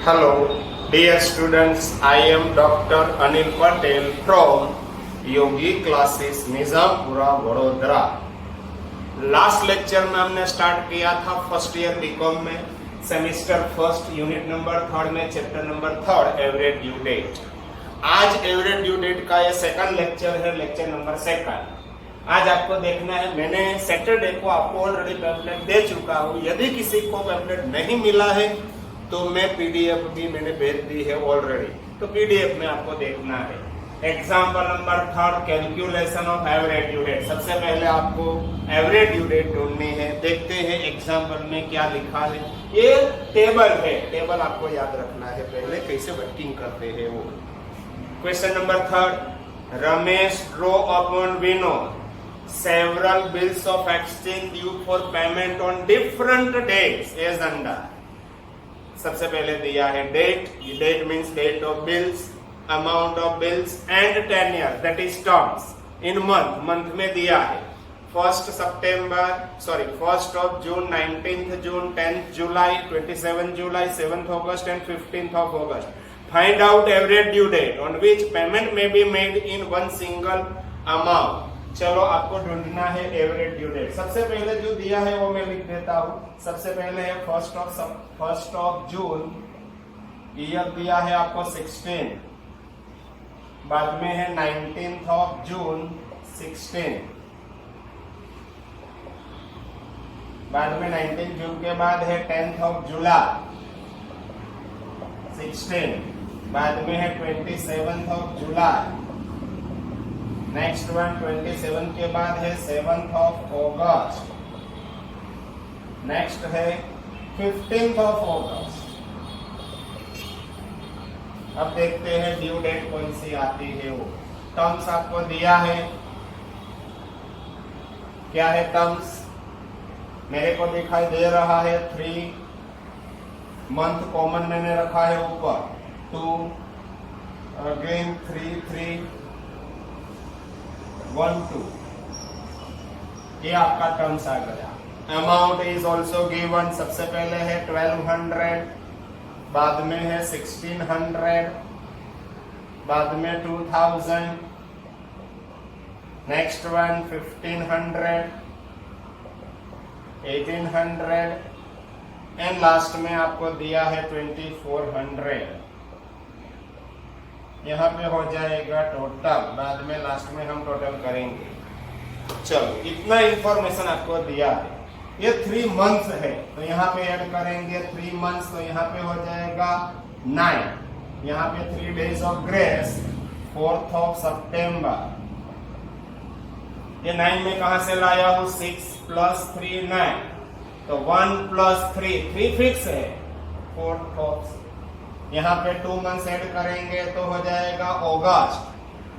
Hello, dear students. I am Dr. Anil Patel from Yogi classes Nizampura Vadodara. Last lecture में हमने start किया था first year BCom में semester first unit number third में chapter number third average due date. आज average due date का ये second lecture है, लेक्चर नंबर सेकंड। आज आपको देखना है, मैंने सैटरडे को आपको ऑलरेडी पैम्पलेट दे चुका हूँ। यदि किसी को पैम्पलेट नहीं मिला है तो मैं पीडीएफ भी मैंने भेज दी है ऑलरेडी, तो पीडीएफ में आपको देखना है। Example number third, calculation of average due date. सबसे पहले आपको एवरेज ड्यू डेट ढूंढनी है। देखते हैं एग्जाम्पल में क्या लिखा है। ये टेबल है, टेबल आपको याद रखना है पहले कैसे वर्किंग करते हैं वो। Question number third, Ramesh draw upon Vinod several bills of exchange due for payment on different dates as under। सबसे पहले दिया है date, date means date of bills, amount of bills and tenure that is terms in month. Month में दिया है first of June, 19th June, 10th July, 27 July, 7th August and 15th of August। Find out average due date on which payment may be made in one single amount. चलो आपको ढूंढना है average due date. सबसे पहले जो दिया है वो मैं लिख देता हूँ। सबसे पहले है फर्स्ट ऑफ जून, ईयर दिया है आपको 16, बाद में है 19th ऑफ जून 16, बाद में 19 जून के बाद है 10th ऑफ जुलाई 16, बाद में है 27th of July, next one 27 के बाद है 7th ऑफ अगस्त, नेक्स्ट है 15th ऑफ अगस्त। अब देखते हैं ड्यू डेट कौन सी आती है वो। टर्म्स आपको दिया है, क्या है टर्म्स, मेरे को दिखाई दे रहा है 3 मंथ कॉमन मैंने रखा है ऊपर, 2 अगेन 3 3 1 2, ये आपका टर्म्स आ गया। Amount is also given. सबसे पहले है 1200, बाद में है 1600, बाद में 2000, नेक्स्ट वन 1500, 1800 एंड लास्ट में आपको दिया है 2400। यहाँ पे हो जाएगा टोटल, बाद में लास्ट में हम टोटल करेंगे। चलो इतना इंफॉर्मेशन आपको दिया है। ये 3 मंथ्स है तो यहाँ पे ऐड करेंगे 3 मंथ्स, तो यहाँ पे हो जाएगा 9। यहाँ पे 3 days of grace, 4th of September. ये 9 में कहा से लाया हूँ, 6 + 3 9, तो 1 + 3 फिक्स है, 4th ऑफ। यहाँ पे 2 मंथ्स ऐड करेंगे तो हो जाएगा अगस्त,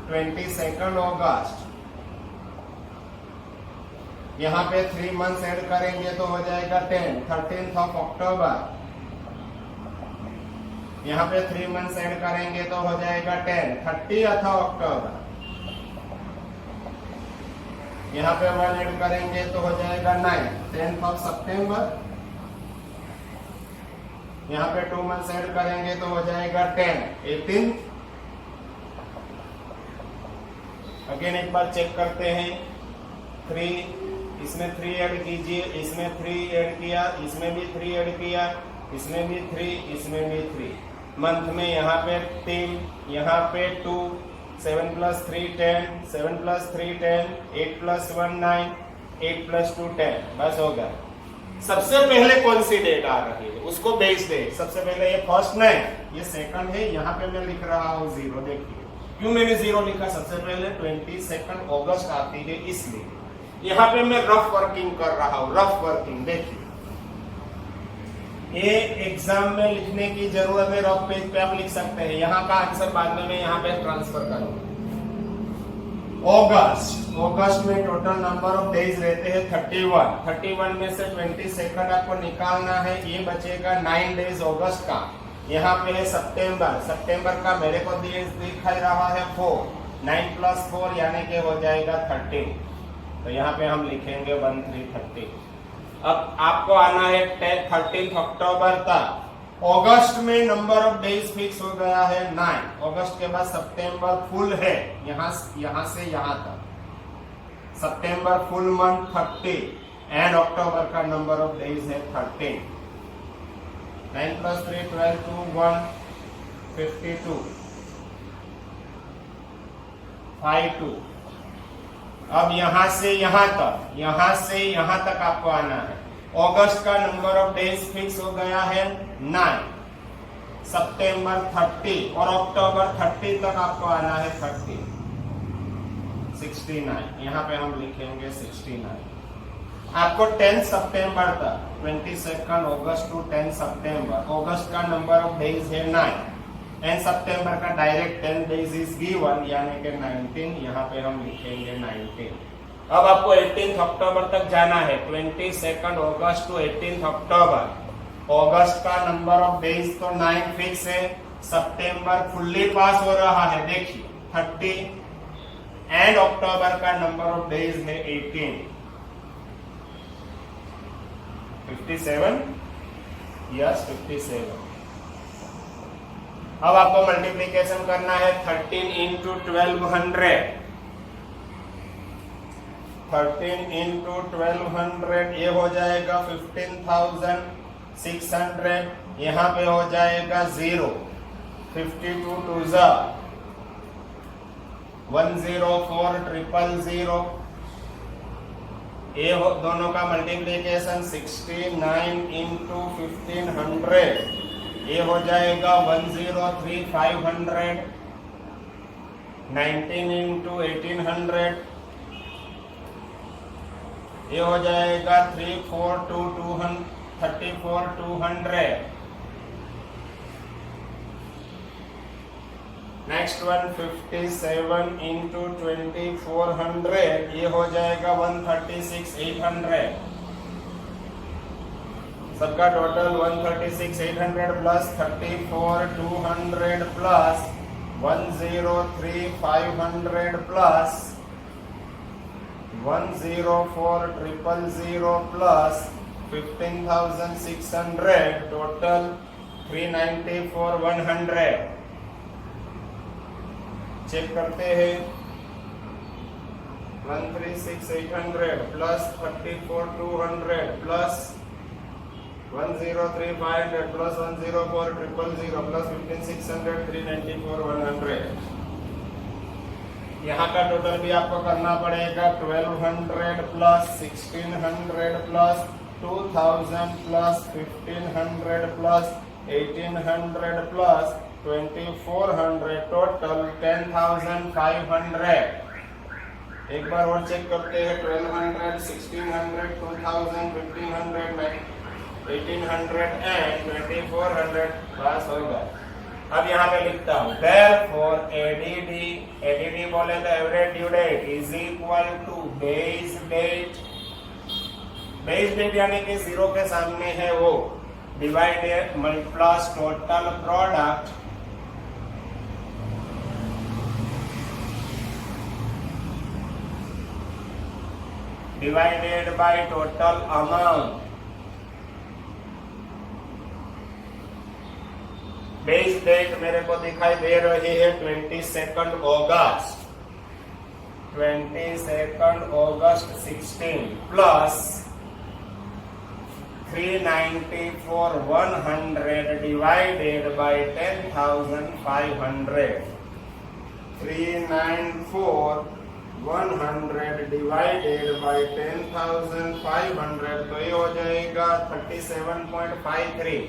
22 अगस्त। यहाँ पे 3 मंथ्स ऐड करेंगे तो हो जाएगा 13th ऑफ अक्टूबर। यहाँ पे 3 मंथ्स ऐड करेंगे तो हो जाएगा 30th अक्टूबर। यहाँ पे 1 ऐड करेंगे तो हो जाएगा 9, 10th ऑफ सितंबर। यहाँ पे 2 मंथ्स ऐड करेंगे तो हो जाएगा 18th। अगेन एक बार चेक करते हैं, 3, इसमें 3 ऐड कीजिए, इसमें 3 ऐड किया, इसमें भी 3 ऐड किया, इसमें भी 3, इसमें भी 3। मंथ में यहाँ पे 3, यहाँ पे 2, 7 + 3 10, 7 + 3 10, 8 + 1 9, 8 + 2 10। बस हो गया। सबसे पहले कौन सी डेट आ रही है उसको बेस डेट। सबसे पहले ये फर्स्ट नहीं, ये सेकंड है। यहाँ पे मैं लिख रहा हूँ 0। देखिए क्यों मैंने 0 लिखा, सबसे पहले 22 अगस्त आती है इसलिए। यहाँ पे मैं रफ वर्किंग कर रहा हूँ, रफ वर्किंग। देखिए ये एग्जाम में लिखने की जरूरत है, रफ पेज पे आप लिख सकते हैं। यहाँ का आंसर बाद में मैं यहाँ पे ट्रांसफर करूंगा। अगस्त में टोटल नंबर ऑफ डेज रहते हैं 31 में से 22 आपको निकालना है, ये बचेगा 9 डेज अगस्त का। यहाँ पे है सितंबर का मेरे को दिखाई रहा है 4, 9 + 4 यानी कि हो जाएगा 13, तो यहाँ पे हम लिखेंगे 1330। अब आपको आना है 13th अक्टूबर तक, अगस्त में नंबर ऑफ डेज फिक्स हो गया है 9। अगस्त के बाद सितंबर फुल है, यहां से यहां तक। सितंबर फुल मंथ 30 एंड अक्टूबर का नंबर ऑफ डेज है 13। 9 + 3 12 2 1 52 52। अब यहां से यहां तक आपको आना है। अगस्त का नंबर ऑफ डेज फिक्स हो गया है 9, सितंबर 30 और अक्टूबर 30 तक आपको आना है 30 69। यहाँ पे हम लिखेंगे 69। आपको 10 सितंबर तक 22 अगस्त टू 10 सितंबर, अगस्त का नंबर ऑफ डेज है 9 एंड सितंबर का डायरेक्ट 10 डेज इज गिवन, यानी कि 19। यहाँ पे हम लिखेंगे 19। अब आपको 18 अक्टूबर तक जाना है, 22 अगस्त टू 18 अक्टूबर। अगस्त का नंबर ऑफ डेज तो 9 फिक्स है, सितंबर फुल्ली पास हो रहा है, देखिए 30 एंड अक्टूबर का नंबर ऑफ डेज है 18 57। यस 57। अब आपको मल्टीप्लीकेशन करना है 13 इंटू 1200। 13 इंटू 1200 ये हो जाएगा 15,600। यहाँ पे हो जाएगा 0। 52 2 104,000। ये दोनों का मल्टीप्लीकेशन 69 इंटू 1500 ये हो जाएगा 103,500। 19 इंटू 1800 ये हो जाएगा 34,200। नेक्स्ट वन 57 इंटू 2400 ये हो जाएगा 136,800। सबका total 136,800 plus 34,200 plus 103,500 plus 104,000 plus 15,600 total 394,100। Check करते हैं 136,800 प्लस 34,200 प्लस 103,500 प्लस 104,000 प्लस 15,600 394,100। यहाँ का टोटल भी आपको करना पड़ेगा 1,200 plus 1,600 plus 2,000 plus 1,500 plus 1,800 plus 2,400 total 10,500। एक बार और चेक करते हैं 1,200 1,600 2,000 1,500 1,800 एंड 2,400 पास होगा। अब यहाँ पे लिखता हूँ therefore ADD बोले तो average due date is equal to base date. Base date यानी कि 0 के सामने है वो, divided plus total product divided by total amount. Base date मेरे को दिखाई दे रही है 22 अगस्त 16 plus 394,100 divided by 10,500। 394,100 divided by 10,500 तो ये हो जाएगा 37.53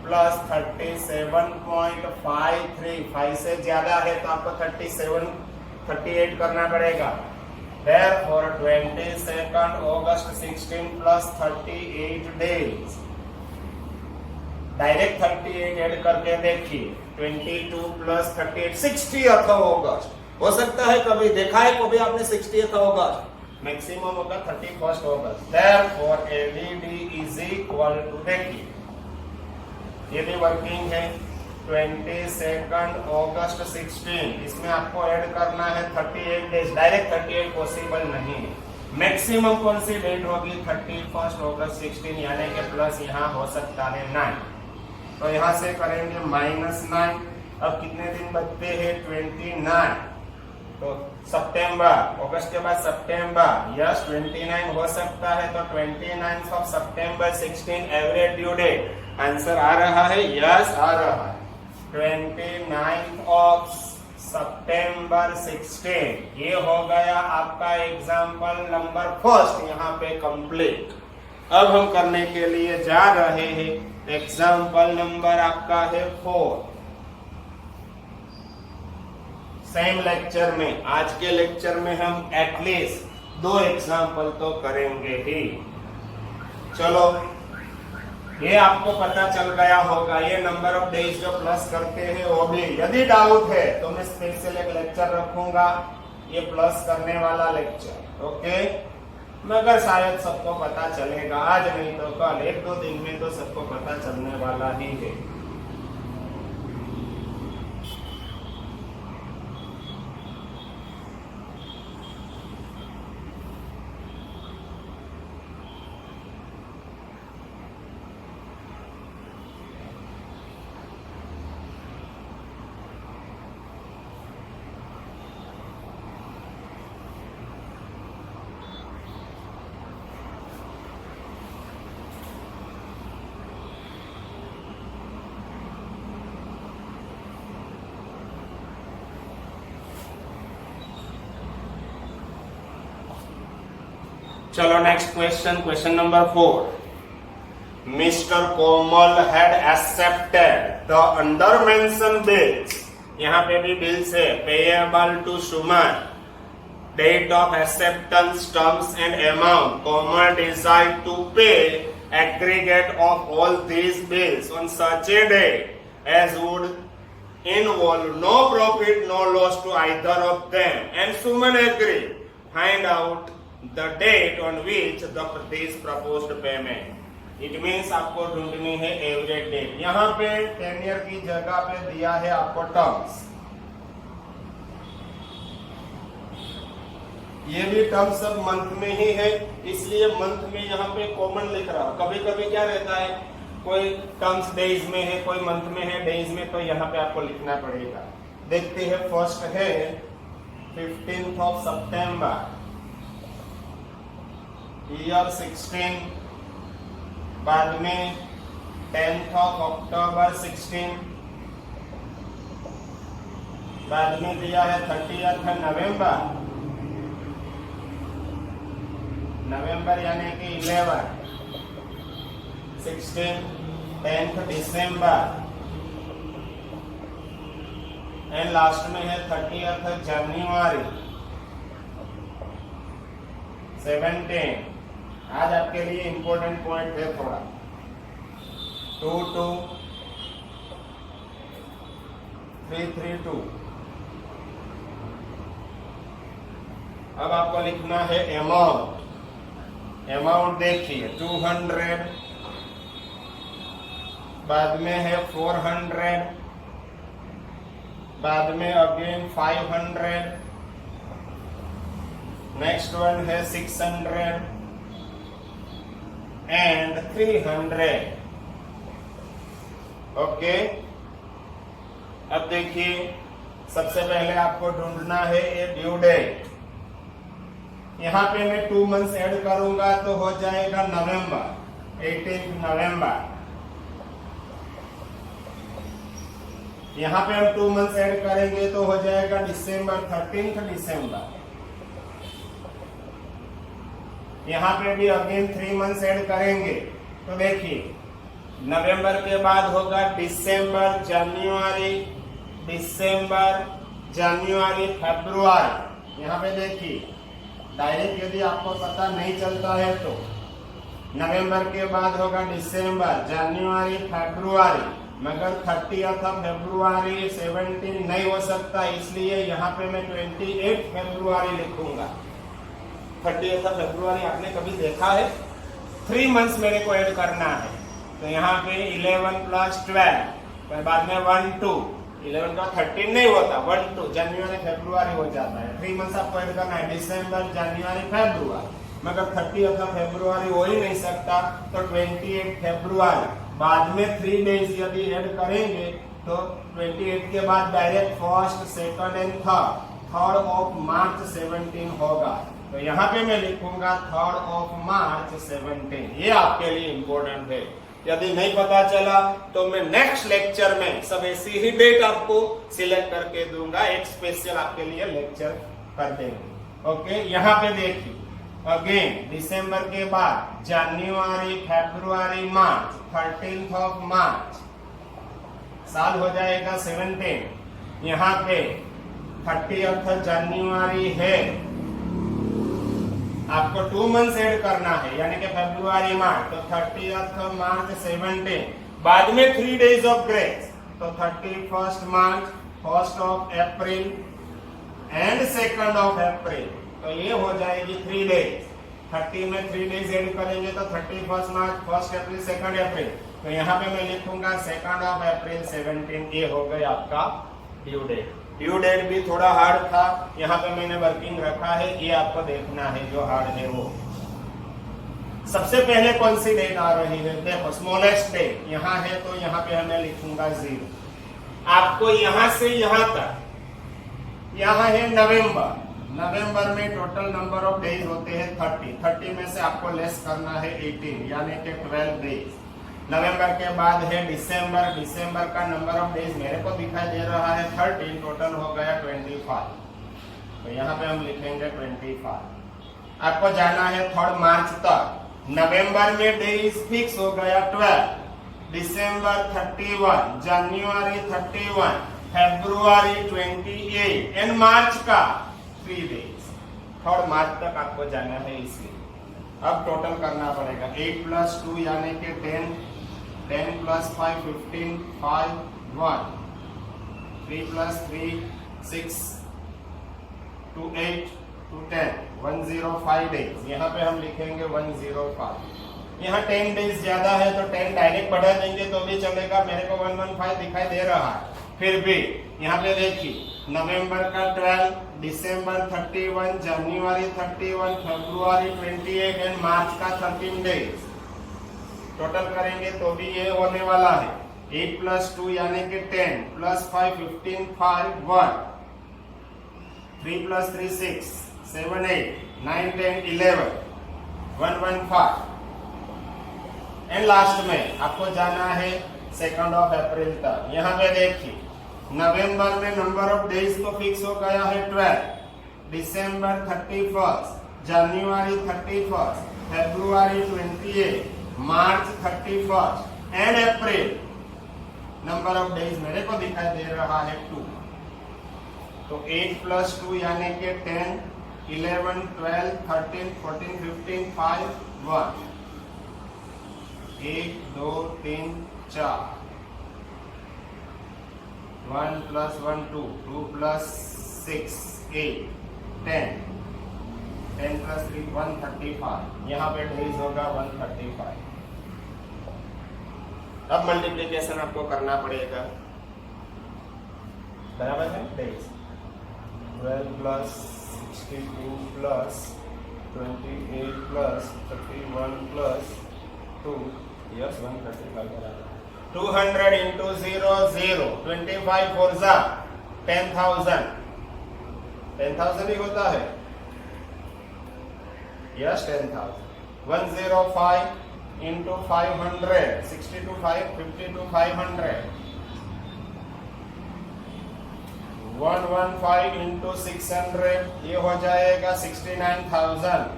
प्लस 37.53। 5 से ज्यादा है तो आपको 38 करना पड़ेगा। Therefore 22 अगस्त 16 प्लस 38 डेज। डायरेक्ट 38 ऐड करके देखिए 22 प्लस 38 60 अगस्त हो सकता है, कभी देखा है कभी आपने 60 अगस्त, मैक्सिमम होगा 31 अगस्त। Therefore ADD is equal to, देखिए ये भी वर्किंग है 22 अगस्त 16, इसमें आपको ऐड करना है 38 डेज। डायरेक्ट 38 पॉसिबल नहीं है, मैक्सिमम कौन सी डेट होगी 31 अगस्त 16, यानी कि प्लस यहाँ हो सकता है 9, तो यहाँ से करेंगे -9। अब कितने दिन बचते हैं 29, तो सितंबर, अगस्त के बाद सितंबर, यस 29 हो सकता है, तो 29 of September 16 average due date. Answer आ रहा है, यस आ रहा है, 29 ऑफ सितंबर 16। ये हो गया आपका एग्जाम्पल नंबर फर्स्ट यहाँ पे कंप्लीट। अब हम करने के लिए जा रहे हैं एग्जाम्पल नंबर आपका है 4। सेम लेक्चर में, आज के लेक्चर में हम एटलीस्ट 2 एग्जाम्पल तो करेंगे ही। चलो, ये आपको पता चल गया होगा, ये नंबर ऑफ डेज जो प्लस करते हैं वो भी। यदि डाउट है तो मैं स्पेशल एक लेक्चर रखूंगा, ये प्लस करने वाला लेक्चर, ओके। मगर शायद सबको पता चलेगा, आज नहीं तो कल, 1-2 दिन में तो सबको पता चलने वाला ही है। चलो next question number 4। Mister Komal had accepted the under mention bills. यहाँ पे भी बिल्स है, payable to Suman, date of acceptance, terms and amount. Komal decide to pay aggregate of all these bills on such a day as would involve no profit no loss to either of them, and Suman agreed. Find out the date on which this proposed payment. It means आपको ढूंढनी है average date. यहाँ पे 10 year की जगह पे दिया है आपको टर्म्स, ये भी टर्म्स सब मंथ में ही है, इसलिए मंथ में यहाँ पे कॉमन लिख रहा हूं। कभी कभी क्या रहता है, कोई टर्म्स डेज में है, कोई मंथ में है डेज में, तो यहाँ पे आपको लिखना पड़ेगा। देखते हैं, फर्स्ट है 15th ऑफ सितंबर ईयर 16, बाद में 10th ऑफ अक्टूबर 16, बाद में दिया है 30th नवंबर यानी कि 11, 16, 10th दिसंबर, एंड लास्ट में है 30th जनवरी 17। आज आपके लिए इंपॉर्टेंट पॉइंट है थोड़ा, 22332। अब आपको लिखना है अमाउंट। अमाउंट देखिए 200, बाद में है 400, बाद में अगेन 500, नेक्स्ट वन है 600 एंड 300। ओके, अब देखिए, सबसे पहले आपको ढूंढना है ये ड्यू डेट। यहाँ पे मैं 2 मंथ्स ऐड करूंगा तो हो जाएगा नवंबर, 18 नवंबर। यहाँ पे हम 2 मंथ्स ऐड करेंगे तो हो जाएगा दिसंबर, 13 दिसंबर। यहाँ पे भी अगेन 3 मंथ्स ऐड करेंगे तो देखिए, नवंबर के बाद होगा दिसंबर, जनवरी, दिसंबर, जनवरी, फरवरी। यहाँ पे देखिए, डायरेक्ट यदि आपको पता नहीं चलता है तो नवंबर के बाद होगा दिसंबर, जनवरी, फरवरी, मगर 30th फरवरी 17 नहीं हो सकता, इसलिए यहाँ पे मैं 28 फरवरी लिखूंगा। 30th फरवरी आपने कभी देखा है? 3 मंथ्स मेरे को ऐड करना है, तो यहाँ पे 11 + 12, बाद में 1 2, 11 का 13 नहीं होता, 1 2, जनवरी फरवरी हो जाता है। 3 मंथ्स आपको ऐड करना है, दिसंबर, जनवरी, फरवरी। मगर 30 फरवरी हो ही नहीं सकता, तो 28 फरवरी बाद में 3 डेज यदि ऐड करेंगे तो 28 के बाद direct first, second and third of March 17 होगा। तो यहाँ पे मैं लिखूंगा 3rd ऑफ मार्च 17। ये आपके लिए इंपॉर्टेंट है। यदि नहीं पता चला तो मैं नेक्स्ट लेक्चर में सब ऐसी ही डेट आपको सिलेक्ट करके दूंगा, एक स्पेशल आपके लिए लेक्चर कर देंगे। ओके, यहाँ पे देखिए अगेन दिसंबर के बाद जनवरी, फरवरी, मार्च, 13th ऑफ मार्च साल हो जाएगा 17। यहाँ पे 30th जनवरी है, आपको 2 मंथ्स ऐड करना है, यानी कि फरवरी, मार्च, तो 30th मार्च 17। बाद में 3 डेज ऑफ ग्रेस, तो 31st March, 1st of April and 2nd of April, तो ये हो जाएगी 3 डेज। 30 में 3 डेज ऐड करेंगे तो 31st मार्च, 1st अप्रैल, 2nd अप्रैल, तो यहाँ पे मैं लिखूंगा 2nd ऑफ अप्रैल 17। ये हो गया आपका ड्यू डेट। ड्यू डेट भी थोड़ा हार्ड था, यहाँ पे मैंने वर्किंग रखा है, ये आपको देखना है जो हार्ड है वो। सबसे पहले कौन सी डेट आ रही है, देखो स्मॉलेस्ट डेट यहाँ है, तो यहाँ पे हमें लिखूंगा 0। आपको यहाँ से यहाँ तक, यहाँ है नवंबर। नवंबर में टोटल नंबर ऑफ डेज होते हैं 30 में से आपको लेस करना है 18, यानी कि 12 डेज। नवंबर के बाद है दिसंबर। दिसंबर का नंबर ऑफ डेज मेरे को दिखाई दे रहा है 13, टोटल हो गया 25। तो यहाँ पे हम लिखेंगे 25। आपको जाना है 3rd मार्च तक। नवंबर में डेज फिक्स हो गया 12, दिसंबर 31, जनवरी 31, फरवरी 28 एंड मार्च का 3 डेज। 3rd मार्च तक आपको जाना है, इसलिए अब टोटल करना पड़ेगा। 8 + 2 यानी कि 10, 10 + 5 15, 5 1, 3 + 3 6 2 8 2 10, 105 डेज। यहाँ पे हम लिखेंगे 105। यहाँ 10 डेज ज्यादा है तो 10 डायरेक्ट बढ़ा देंगे तो भी चलेगा, मेरे को 115 दिखाई दे रहा है। फिर भी यहाँ पे देखिए नवंबर का 12, दिसंबर 31, जनवरी 31, फरवरी 28 एंड मार्च का 13 डेज। टोटल करेंगे तो भी ये होने वाला है 8 + 2 यानी कि 10 + 5 15, 5 1, 3 + 3 6 7 8 9 10 11, 115 एंड लास्ट में आपको जाना है 2nd ऑफ अप्रैल तक। यहाँ पे देखिए नवंबर में नंबर ऑफ डेज तो फिक्स हो गया है 12, दिसंबर 31, जनवरी 31, फरवरी 28, मार्च 31 and April number of days मेरे को दिखाई दे रहा है 2। तो 8 + 2 यानी कि 10, 11, 12, 13, 14, 15, 5 1, 1 2 3 4, 1 + 1 2, 2 + 6 8, 10, 10 + 3 135। यहाँ पे डेज होगा 135। अब मल्टीप्लिकेशन आपको करना पड़ेगा, बराबर है। डेज 12 + 62 + 28 + 31 + 2, yes 135 बराबर। 200 into 0 0, 25 4 जा 10,000, 10,000 ही होता है, yes 10,000। 105 into 500, 62 5 52 500, 115 into 600, ये हो जाएगा 69,000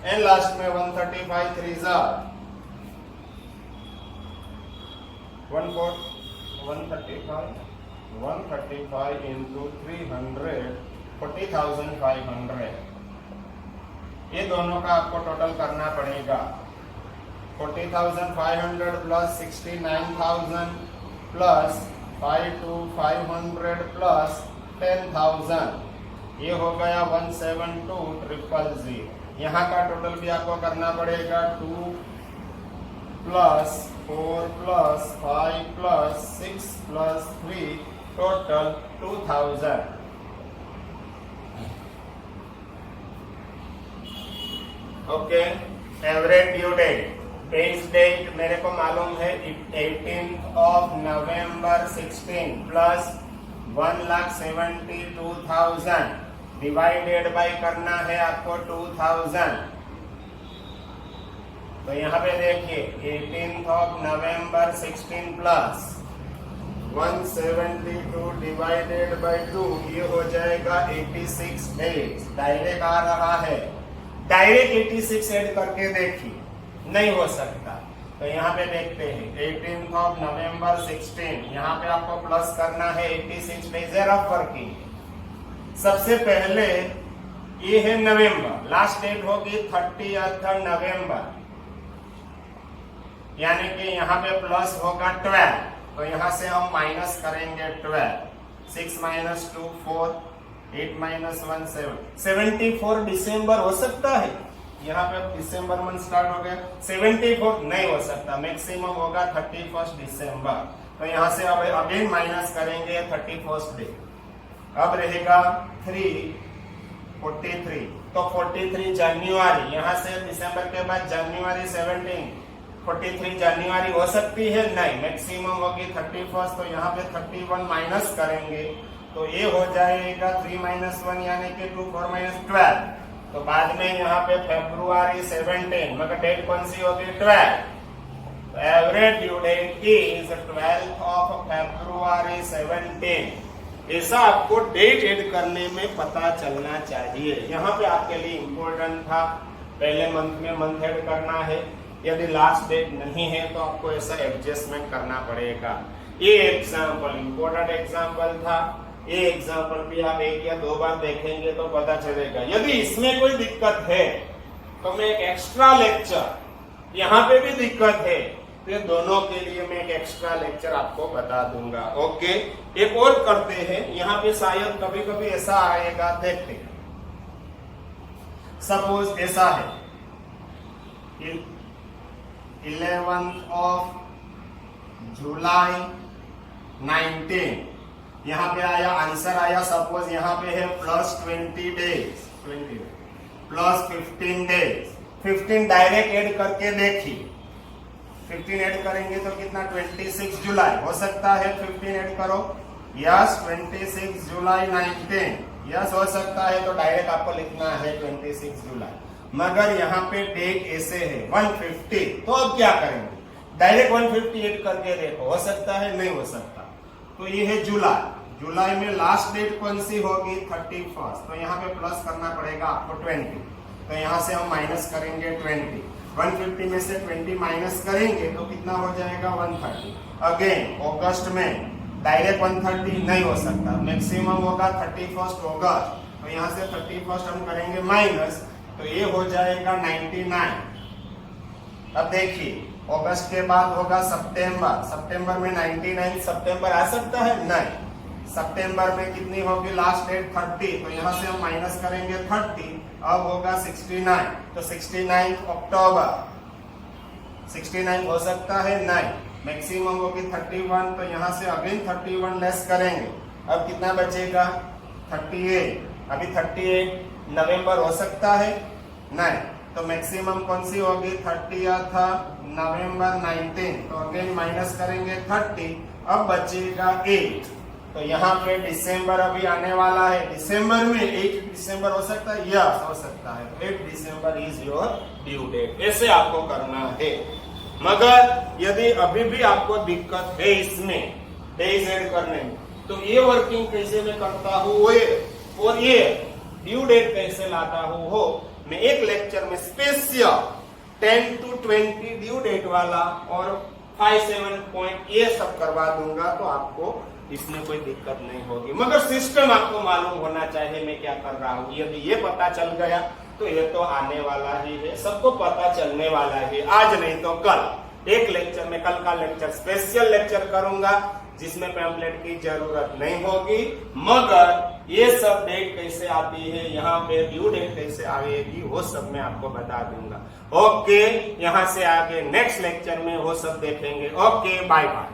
एंड लास्ट में 135 3 जा 135 into 300, 40,500। ये दोनों का आपको टोटल करना पड़ेगा। 40,500 + 69,000 + 5,500 + 10,000, ये हो गया 172,000। यहाँ का टोटल भी आपको करना पड़ेगा 2 + 4 + 5 + 6 + 3, total 2,000। Okay, average due date, base date मेरे को मालूम है 18th of November 16 plus 1,72,000 divided by करना है आपको 2000। तो यहाँ पे देखिए 18th of November 16 plus 172 divided by 2, ये हो जाएगा 86 डेज। डायरेक्ट आ रहा है, डायरेक्ट 86 ऐड करके देखिए, नहीं हो सकता। तो यहाँ पे देखते हैं 18th ऑफ नवंबर 16, यहाँ पे आपको प्लस करना है 86 डेज ऑफ वर्किंग। सबसे पहले ये है नवंबर, लास्ट डेट होगी 30th नवंबर, यानी कि यहाँ पे प्लस होगा 12, तो यहाँ से हम माइनस करेंगे 12, 6 - 2 4, 8 - 1 7, 74 दिसंबर हो सकता है। यहाँ पे दिसंबर मंथ स्टार्ट हो गया, 74 नहीं हो सकता, मैक्सिमम होगा 31 दिसंबर। तो यहाँ से अब अगेन माइनस करेंगे 31 डे, अब रहेगा 43, तो 43 जनवरी, यहाँ से दिसंबर के बाद जनवरी 17, 43 जनवरी हो सकती है, नहीं, मैक्सिमम होगी 31, तो यहाँ पे 31 माइनस करेंगे, तो ये हो जाएगा 3 - 1 यानी कि 2, 4 - 12। तो बाद में यहाँ पे फरवरी 17, मगर डेट कौन सी होगी 12, तो average due date is 12th of February 17। ऐसा आपको डेट ऐड करने में पता चलना चाहिए। यहाँ पे आपके लिए इम्पोर्टेंट था, पहले मंथ में मंथ ऐड करना है, यदि लास्ट डेट नहीं है तो आपको ऐसा एडजस्टमेंट करना पड़ेगा। ये एग्जाम्पल इम्पोर्टेंट एग्जाम्पल था, ये एग्जाम्पल भी आप 1 या 2 बार देखेंगे तो पता चलेगा। यदि इसमें कोई दिक्कत है तो मैं एक एक्स्ट्रा लेक्चर, यहाँ पे भी दिक्कत है तो ये दोनों के लिए मैं एक एक्स्ट्रा लेक्चर आपको बता दूंगा। ओके, एक और करते हैं, यहाँ पे शायद कभी कभी ऐसा आएगा, देखते हैं। सपोज ऐसा है 11th ऑफ जुलाई 19, यहाँ पे आया, आंसर आया, सपोज यहाँ पे है plus 20 days, plus 15 days, 15 direct add करके देखिए, 15 ऐड करेंगे तो कितना 26 जुलाई हो सकता है, 15 ऐड करो, यस 26 जुलाई 19, यस हो सकता है, तो डायरेक्ट आपको लिखना है 26 जुलाई। मगर यहाँ पे डेट ऐसे है 150, तो अब क्या करेंगे, डायरेक्ट 150 ऐड करके देखो, हो सकता है, नहीं हो सकता। तो ये है जुलाई, जुलाई में लास्ट डेट कौन सी होगी 31, तो यहाँ पे प्लस करना पड़ेगा आपको 20, तो यहाँ से हम माइनस करेंगे 20, 150 में से 20 माइनस करेंगे तो कितना हो जाएगा 130। अगेन अगस्त में डायरेक्ट 130 नहीं हो सकता, मैक्सिमम होगा 31 अगस्त, तो यहाँ से 31 हम करेंगे माइनस, तो ये हो जाएगा 99। अब देखिए अगस्त के बाद होगा सितंबर, सितंबर में 99 सितंबर आ सकता है, नहीं, सितंबर में कितनी होगी लास्ट डेट 30, तो यहाँ से हम माइनस करेंगे 30, अब होगा 69, तो 69 अक्टूबर, 69 हो सकता है, नहीं, मैक्सिमम होगी 31, तो यहाँ से अगेन 31 लेस करेंगे, अब कितना बचेगा 38, अभी 38 नवंबर हो सकता है, नहीं, तो मैक्सिमम कौन सी होगी 30th नवंबर 19, तो अगेन माइनस करेंगे 30, अब बचेगा 8, तो यहाँ पे दिसंबर अभी आने वाला है, दिसंबर में 8 दिसंबर हो सकता है, यस हो सकता है, 8 दिसंबर इज योर ड्यू डेट। ऐसे आपको करना है। मगर यदि अभी भी आपको दिक्कत है इसमें डेज ऐड करने में, तो ये वर्किंग कैसे मैं करता हूँ और ये ड्यू डेट कैसे लाता हूँ हो, मैं एक लेक्चर में स्पेशल 10 to 20 ड्यू डेट वाला और 5-7 पॉइंट ये सब करवा दूंगा, तो आपको इसमें कोई दिक्कत नहीं होगी। मगर सिस्टम आपको मालूम होना चाहिए मैं क्या कर रहा हूँ। यदि ये पता चल गया तो ये तो आने वाला ही है, सबको पता चलने वाला है, आज नहीं तो कल। एक लेक्चर में, कल का लेक्चर स्पेशल लेक्चर करूंगा जिसमें पैम्पलेट की जरूरत नहीं होगी, मगर ये सब डेट कैसे आती है, यहाँ पे ड्यू डेट कैसे आएगी, वो सब मैं आपको बता दूंगा। ओके, यहाँ से आगे नेक्स्ट लेक्चर में वो सब देखेंगे। Okay, bye bye.